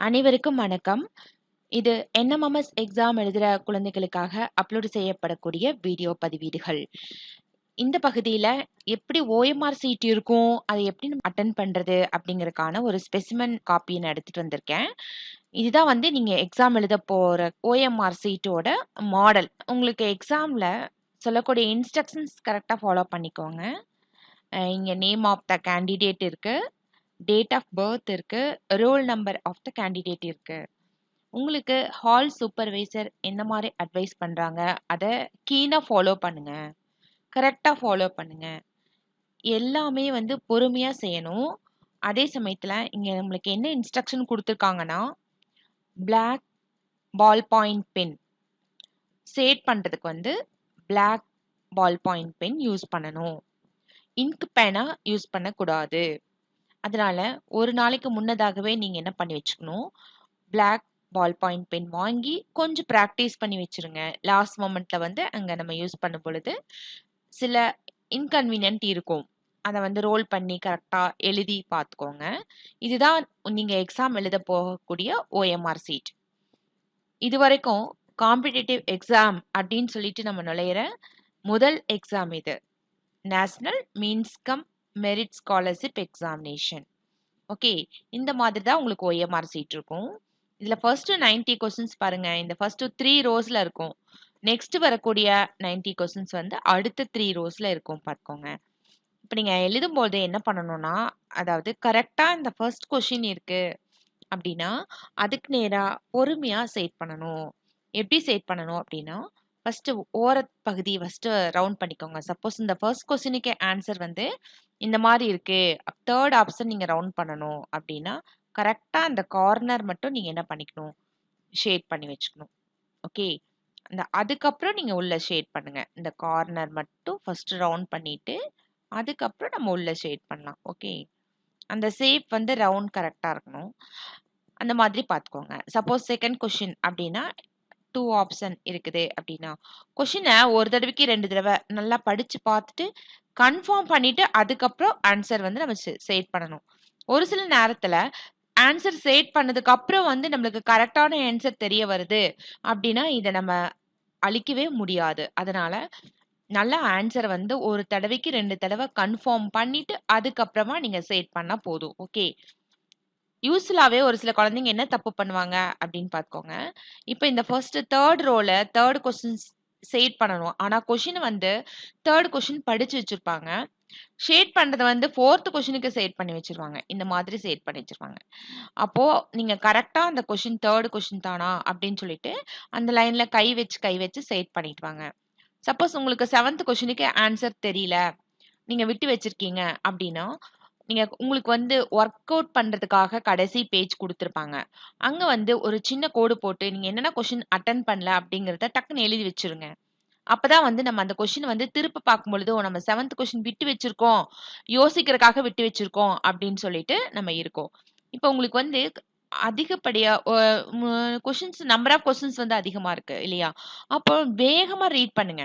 அனைவருக்கும் வணக்கம். இது என்எம்எம்எஸ் எக்ஸாம் எழுதுற குழந்தைகளுக்காக அப்லோட் செய்யப்படக்கூடிய வீடியோ பதிவீடுகள். இந்த பகுதியில எப்படி ஓஎம்ஆர் சீட் இருக்கும், அதை எப்படி நம்ம அட்டெண்ட் பண்றது அப்படிங்கறதுக்கான ஒரு ஸ்பெசிமென் காப்பி நான் எடுத்துட்டு வந்திருக்கேன். இதுதான் வந்து நீங்க எக்ஸாம் எழுத போற ஓஎம்ஆர் சீட்டோட மாடல். உங்களுக்கு எக்ஸாம்ல சொல்லக்கூடிய இன்ஸ்ட்ரக்ஷன்ஸ் கரெக்டா ஃபாலோ பண்ணிக்கோங்க. இங்க நேம் ஆஃப் த கேண்டிடேட் இருக்கு, டேட் ஆஃப் பர்த் இருக்கு, roll number of the candidate இருக்கு. உங்களுக்கு ஹால் சூப்பர்வைசர் என்ன மாதிரி அட்வைஸ் பண்றாங்க, அதை கீனா ஃபாலோ பண்ணுங்க, கரெக்டா ஃபாலோ பண்ணுங்க. எல்லாமே வந்து பொறுமையா செய்யணும். அதே சமயத்துல இங்க நம்மளுக்கு என்ன இன்ஸ்ட்ரக்ஷன் கொடுத்துருக்காங்கன்னா, black ball point pen shade பண்றதுக்கு வந்து black ball point pen use பண்ணணும். இங்க் பேனா யூஸ் பண்ணக்கூடாது. அதனால ஒரு நாளைக்கு முன்னதாகவே நீங்க என்ன பண்ணி வச்சுக்கணும், பிளாக் பால் பாயிண்ட் பென் வாங்கி கொஞ்சம் ப்ராக்டிஸ் பண்ணி வச்சிருங்க. லாஸ்ட் மொமெண்ட்ல வந்து அங்க நம்ம யூஸ் பண்ணும் பொழுது சில இன்கன்வீனியன்ட் இருக்கும். அதை வந்து ரோல் பண்ணி கரெக்டா எழுதி பார்த்துக்கோங்க. இதுதான் நீங்க எக்ஸாம் எழுத போகக்கூடிய ஓஎம்ஆர் சீட். இது வரைக்கும் காம்படிட்டிவ் எக்ஸாம் அப்படின்னு சொல்லிட்டு நம்ம நுழையிற முதல் எக்ஸாம் இது. National means come merit scholarship examination. Okay, இந்த மாதிரி தான் உங்களுக்கு ஓஎம்ஆர் சீட் இருக்கும். இதுல ஃபர்ஸ்ட் 90 கொஸ்டின்ஸ் பாருங்க. இந்த ஃபர்ஸ்ட் 3 ரோஸ்ல இருக்கும். நெக்ஸ்ட் வரக்கூடிய 90 கொஸ்டின்ஸ் வந்து அடுத்த 3 ரோஸ்ல இருக்கும் பார்த்துக்கோங்க. இப்போ நீங்க எழுதும் போது என்ன பண்ணணும்னா, அதாவது கரெக்டா இந்த ஃபர்ஸ்ட் கொஸ்டின் இருக்கு அப்படின்னா அதுக்கு நேரா பொறுமையா செட் பண்ணணும். எப்படி செட் பண்ணணும் அப்படின்னா, ஃபர்ஸ்ட் ஓர பகுதி ஃபர்ஸ்ட் ரவுண்ட் பண்ணிக்கோங்க. சப்போஸ் இந்த ஃபர்ஸ்ட் கொஸ்டினுக்கு ஆன்சர் வந்து இந்த மாதிரி இருக்கு, தேர்ட் ஆப்ஷன் நீங்க ரவுண்ட் பண்ணணும் அப்படின்னா கரெக்டா அந்த கார்னர் மட்டும் நீங்க என்ன பண்ணிக்கணும், ஷேட் பண்ணி வச்சுக்கணும். ஓகே, அதுக்கப்புறம் நீங்க உள்ள ஷேட் பண்ணுங்க. இந்த கார்னர் மட்டும் ஃபர்ஸ்ட் ரவுண்ட் பண்ணிட்டு அதுக்கப்புறம் நம்ம உள்ள ஷேட் பண்ணலாம். ஓகே, அந்த ஷேப் வந்து ரவுண்ட் கரெக்டா இருக்கணும். அந்த மாதிரி பார்த்துக்கோங்க. சப்போஸ் செகண்ட் கொஸ்டின் அப்படின்னா 2 ஆப்ஷன் இருக்குது அப்படின்னா கொஸ்டினை ஒரு தடவைக்கு 2 தடவை நல்லா படிச்சு பார்த்துட்டு கன்ஃபார்ம் பண்ணிட்டு அதுக்கப்புறம் ஆன்சர் வந்து நம்ம செட் பண்ணணும். ஒரு சில நேரத்துல ஆன்சர் செட் பண்ணதுக்கு அப்புறம் வந்து நம்மளுக்கு கரெக்டான ஆன்சர் தெரிய வருது அப்படின்னா இதை நம்ம அழிக்கவே முடியாது. அதனால நல்ல ஆன்சர் வந்து ஒரு தடவைக்கு 2 தடவை கன்ஃபார்ம் பண்ணிட்டு அதுக்கப்புறமா நீங்க செட் பண்ணா போதும். ஓகே, யூஸ்வலாவே ஒரு சில குழந்தைங்க என்ன தப்பு பண்ணுவாங்க அப்படின்னு பார்த்துக்கோங்க. இப்போ இந்த ஃபர்ஸ்ட் தேர்ட் ரோல தேர்ட் கொஸ்டின்ஸ் செட் பண்ணணும். ஆனா கொஸ்டின் வந்து தேர்ட் கொஸ்டின் படிச்சு வச்சிருப்பாங்க. ஷேட் பண்றது வந்து ஃபோர்த் கொஸ்டினுக்கு செட் பண்ணி வச்சிருவாங்க. இந்த மாதிரி செட் பண்ணி வச்சிருவாங்க. அப்போ நீங்க கரெக்டா அந்த கொஸ்டின் தேர்ட் கொஸ்டின் தானா அப்படின்னு சொல்லிட்டு அந்த லைன்ல கை வச்சு செட் பண்ணிட்டு வாங்க. சப்போஸ் உங்களுக்கு 7th கொஸ்டினுக்கு ஆன்சர் தெரியல, நீங்க விட்டு வச்சிருக்கீங்க அப்படின்னா நீங்க உங்களுக்கு வந்து ஒர்க் அவுட் பண்றதுக்காக கடைசி பேஜ் குடுத்திருப்பாங்க. அங்க வந்து ஒரு சின்ன கோடு போட்டு நீங்க என்னென்ன கொஸ்டின் அட்டெண்ட் பண்ணல அப்படிங்கிறத டக்குன்னு எழுதி வச்சுருங்க. அப்பதான் வந்து நம்ம அந்த கொஸ்டின் வந்து திருப்ப பார்க்கும்பொழுது, ஓ நம்ம 7th கொஸ்டின் விட்டு வச்சிருக்கோம், யோசிக்கிறதுக்காக விட்டு வச்சிருக்கோம் அப்படின்னு சொல்லிட்டு நம்ம இருக்கோம். இப்போ உங்களுக்கு வந்து அதிகப்படியா கொஸ்டின்ஸ் நம்பர் ஆஃப் கொஸ்டின்ஸ் வந்து அதிகமா இருக்கு இல்லையா? அப்போ வேகமா ரீட் பண்ணுங்க.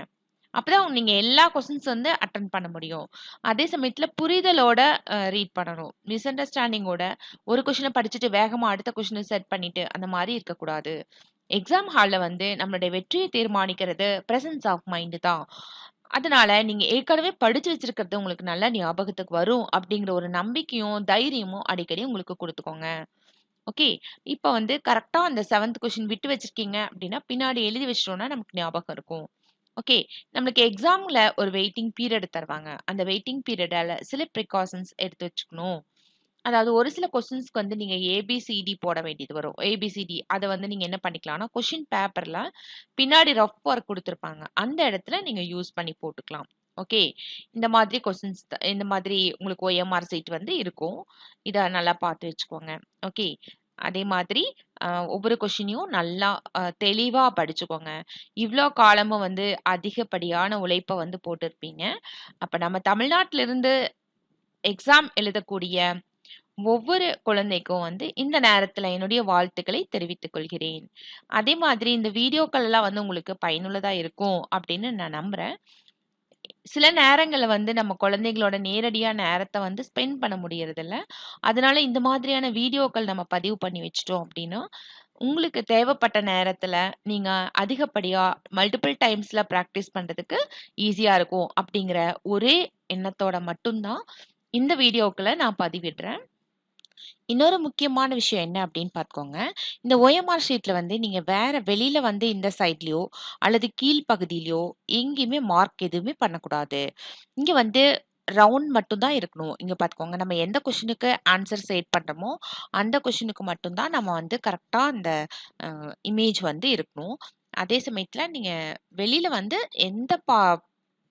அப்பதான் நீங்க எல்லா கொஸ்டின்ஸ் வந்து அட்டெண்ட் பண்ண முடியும். அதே சமயத்துல புரிதலோட ரீட் பண்ணணும். மிஸ் அண்டர்ஸ்டாண்டிங்கோட ஒரு கொஸ்டின படிச்சுட்டு வேகமா அடுத்த கொஸ்டின செட் பண்ணிட்டு அந்த மாரி இருக்கக்கூடாது. எக்ஸாம் ஹால்ல வந்து நம்மளுடைய வெற்றியை தீர்மானிக்கிறது பிரசன்ஸ் ஆஃப் மைண்ட் தான். அதனால நீங்க ஏற்கனவே படிச்சு வச்சிருக்கிறது உங்களுக்கு நல்லா ஞாபகத்துக்கு வரும் அப்படிங்கிற ஒரு நம்பிக்கையும், தைரியமும் அடிக்கடி உங்களுக்கு குடுத்துக்கோங்க. ஓகே, இப்ப வந்து கரெக்ட்டா அந்த 7th கொஸ்டின் விட்டு வச்சிருக்கீங்க அப்படின்னா, பின்னாடி எழுதி வச்சுட்டோம்னா நமக்கு ஞாபகம் இருக்கும். ஓகே, நம்மளுக்கு எக்ஸாம்ல ஒரு வெயிட்டிங் பீரியட் தருவாங்க. அந்த வெயிட்டிங் பீரியடால சில ப்ரிகாஷன்ஸ் எடுத்து வச்சுக்கணும். அதாவது ஒரு சில கொஸ்டின்ஸ்க்கு வந்து நீங்க ஏபிசிடி போட வேண்டியது வரும். ஏபிசிடி அத வந்து நீங்க என்ன பண்ணிக்கலாம்னா, கொஸ்டின் பேப்பர்ல பின்னாடி ரஃப் ஒர்க் குடுத்துருப்பாங்க. அந்த இடத்துல நீங்க யூஸ் பண்ணி போட்டுக்கலாம். ஓகே, இந்த மாதிரி கொஸ்டின்ஸ் இந்த மாதிரி உங்களுக்கு ஓஎம்ஆர் சீட் வந்து இருக்கும். இத நல்லா பார்த்து வச்சுக்கோங்க. ஓகே, அதே மாதிரி ஒவ்வொரு கொஸ்டினையும் நல்லா தெளிவா படிச்சுக்கோங்க. இவ்ளோ காலமும் வந்து அதிகப்படியான உழைப்ப வந்து போட்டிருப்பீங்க. அப்ப நம்ம தமிழ்நாட்டில இருந்து எக்ஸாம் எழுதக்கூடிய ஒவ்வொரு குழந்தைக்கும் வந்து இந்த நேரத்துல என்னுடைய வாழ்த்துக்களை தெரிவித்துக் கொள்கிறேன். அதே மாதிரி இந்த வீடியோக்கள் எல்லாம் வந்து உங்களுக்கு பயனுள்ளதா இருக்கும் அப்படின்னு நான் நம்புறேன். சில நேரங்கள்ல வந்து நம்ம குழந்தைகளோட நேரடியா நேரத்த வந்து ஸ்பெண்ட் பண்ண முடியறதில்ல. அதனால இந்த மாதிரியான வீடியோக்கள் நம்ம பதிவு பண்ணி வச்சுட்டோம் அப்டின்னா, உங்களுக்கு தேவைப்பட்ட நேரத்துல நீங்க அதிகப்படியா மல்டிபிள் டைம்ஸ்ல பிராக்டிஸ் பண்றதுக்கு ஈஸியா இருக்கும் அப்டிங்கிற ஒரே எண்ணத்தோட மட்டும் தான் இந்த வீடியோக்கள நான் பதிவிடுறேன். இன்னொரு முக்கியமான விஷயம் என்ன அப்படின்னு பார்த்துக்கோங்க. இந்த OMR ஷீட்ல வந்து நீங்க வேற வெளியில வந்து இந்த சைட்லயோ அல்லது கீழ் பகுதியிலயோ எங்கேயுமே மார்க் எதுவுமே பண்ணக்கூடாது. இங்க வந்து ரவுண்ட் மட்டும் தான் இருக்கணும். இங்க பார்த்துக்கோங்க. நம்ம எந்த கொஸ்டினுக்கு ஆன்சர் செட் பண்றோமோ, அந்த கொஸ்டினுக்கு மட்டும் தான் நம்ம வந்து கரெக்ட்டா அந்த அ இமேஜ் வந்து இருக்கணும். அதே சமயத்துல நீங்க வெளியில வந்து எந்த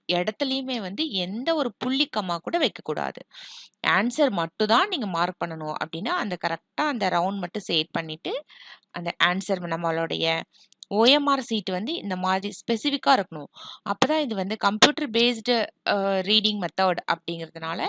இடத்துலயுமே வந்து எந்த ஒரு புள்ளி, கம்மா கூட வைக்கக்கூடாது. ஆன்ஸர் மட்டும் தான் நீங்க மார்க் பண்ணணும் அப்டின்னா, அந்த கரெக்ட்டா அந்த ரவுண்ட் மட்டும் செட் பண்ணிட்டு, அந்த ஆன்ஸர் நம்மளுடைய OMR சீட் வந்து இந்த மாதிரி ஸ்பெசிஃபிக்கா இருக்கணும். அப்பதான் இது வந்து கம்ப்யூட்டர் பேஸ்டு ரீடிங் மெத்தட் அப்டிங்கிறதுனால,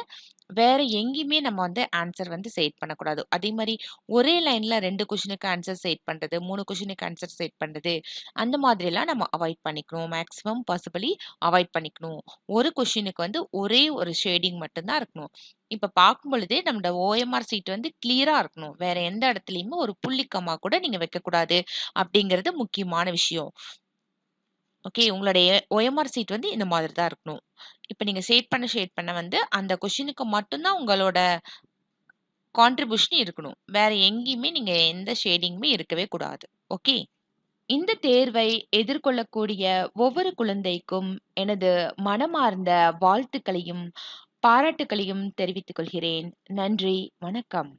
வேற எங்கேயுமே நம்ம வந்து ஆன்ஸர் வந்து செட் பண்ணக்கூடாது. அதே மாரி ஒரே லைன்ல 2 கொஸ்டினுக்கு ஆன்ஸர் செட் பண்றது, 3 கொஸ்டினுக்கு ஆன்ஸர் செட் பண்றது, அந்த மாதிரிலாம் நம்ம அவாய்ட் பண்ணிக்கணும். மேக்ஸிமம் பாசிபிலி அவாய்ட் பண்ணிக்கணும். ஒரு கொஸ்டினுக்கு வந்து ஒரே ஒரு ஷேடிங் மட்டும் தான் இருக்கணும். இப்ப பார்க்கும் பொழுதே நம்மோட OMR சீட் வந்து கிளியரா இருக்கணும். வேற எந்த இடத்துலயுமே ஒரு புள்ளி, கம்மா கூட நீங்க வைக்கக்கூடாது அப்படிங்கிறது முக்கியமான விஷயம். ஓகே. உங்களுடைய OMR சீட் வந்து இந்த மாதிரி தான் இருக்கணும். இப்ப நீங்க ஷேட் பண்ண வந்து அந்த கொஸ்டினுக்கு மட்டும் தான் உங்களோட கான்ட்ரிபியூஷன் இருக்கணும். வேற எங்கேயுமே நீங்க எந்த ஷேடிங்குமே இருக்கவே கூடாது. ஓகே. இந்த தேர்வை எதிர்கொள்ளக்கூடிய ஒவ்வொரு குழந்தைக்கும் எனது மனமார்ந்த வாழ்த்துக்களையும், பாராட்டுக்களையும் தெரிவித்துக் கொள்கிறேன். நன்றி. வணக்கம்.